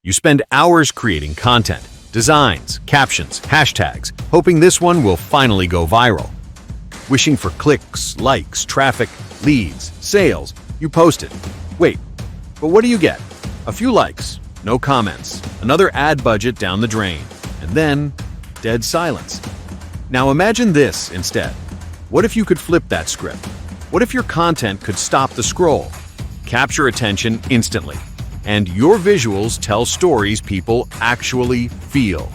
You spend hours creating content, designs, captions, hashtags, hoping this one will finally go viral. Wishing for clicks, likes, traffic, leads, sales, you post it. Wait, but what do you get? A few likes, no comments, another ad budget down the drain, and then dead silence. Now imagine this instead. What if you could flip that script? What if your content could stop the scroll, capture attention instantly, and your visuals tell stories people actually feel?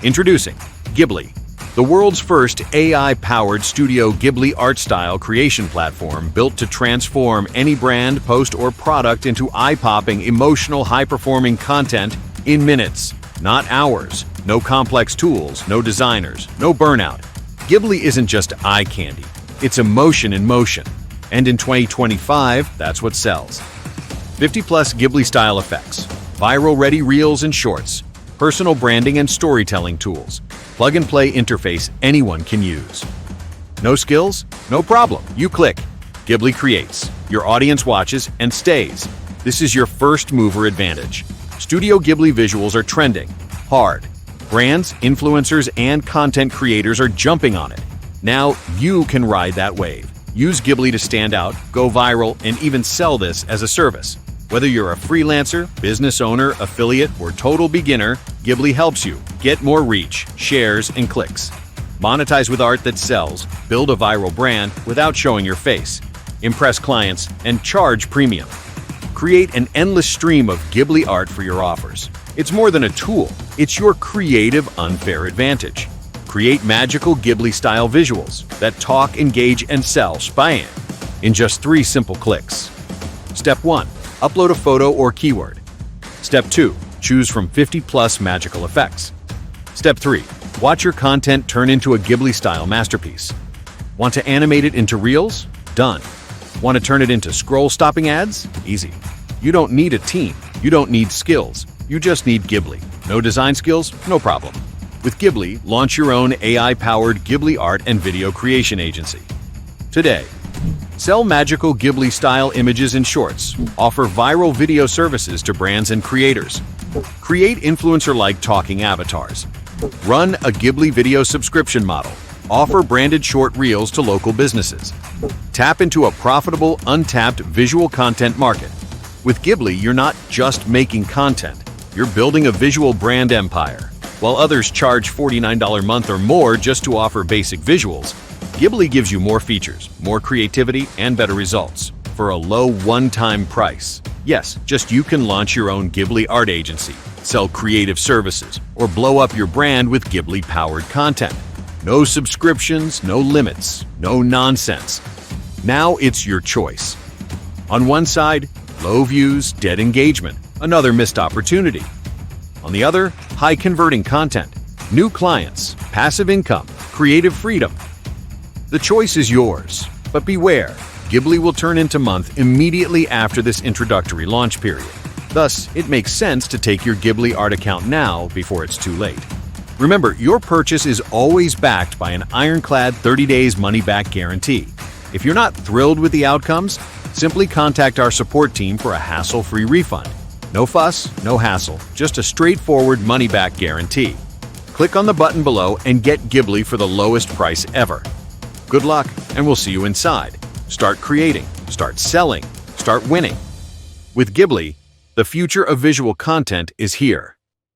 Introducing Ghibli, the world's first AI-powered studio Ghibli art-style creation platform built to transform any brand, post, or product into eye-popping, emotional, high-performing content in minutes, not hours. No complex tools, no designers, no burnout. Ghibli isn't just eye candy, it's emotion in motion. And in 2025, that's what sells. 50-plus Ghibli-style effects, viral-ready reels and shorts, personal branding and storytelling tools, plug-and-play interface anyone can use. No skills? No problem. You click. Ghibli creates. Your audience watches and stays. This is your first mover advantage. Studio Ghibli visuals are trending hard. Brands, influencers, and content creators are jumping on it. Now you can ride that wave. Use Ghibli to stand out, go viral, and even sell this as a service. Whether you're a freelancer, business owner, affiliate, or total beginner, Ghibli helps you get more reach, shares, and clicks. Monetize with art that sells, build a viral brand without showing your face, impress clients, and charge premium. Create an endless stream of Ghibli art for your offers. It's more than a tool, it's your creative unfair advantage. Create magical Ghibli-style visuals that talk, engage, and sell spam in just 3 simple clicks. Step 1. Upload a photo or keyword. Step 2. Choose from 50-plus magical effects. Step 3. Watch your content turn into a Ghibli-style masterpiece. Want to animate it into reels? Done. Want to turn it into scroll-stopping ads? Easy. You don't need a team. You don't need skills. You just need Ghibli. No design skills? No problem. With Ghibli, launch your own AI-powered Ghibli art and video creation agency. Today, sell magical Ghibli-style images and shorts. Offer viral video services to brands and creators. Create influencer-like talking avatars. Run a Ghibli video subscription model. Offer branded short reels to local businesses. Tap into a profitable, untapped visual content market. With Ghibli, you're not just making content. You're building a visual brand empire. While others charge $49 a month or more just to offer basic visuals, Ghibli gives you more features, more creativity, and better results for a low one-time price. Yes, just you can launch your own Ghibli art agency, sell creative services, or blow up your brand with Ghibli-powered content. No subscriptions, no limits, no nonsense. Now it's your choice. On one side, low views, dead engagement, another missed opportunity. On the other, high-converting content, new clients, passive income, creative freedom. The choice is yours, but beware, Ghibli will turn into month immediately after this introductory launch period. Thus, it makes sense to take your Ghibli art account now before it's too late. Remember, your purchase is always backed by an ironclad 30 days money-back guarantee. If you're not thrilled with the outcomes, simply contact our support team for a hassle-free refund. No fuss, no hassle, just a straightforward money-back guarantee. Click on the button below and get Ghibli for the lowest price ever. Good luck, and we'll see you inside. Start creating, start selling, start winning. With Ghibli, the future of visual content is here.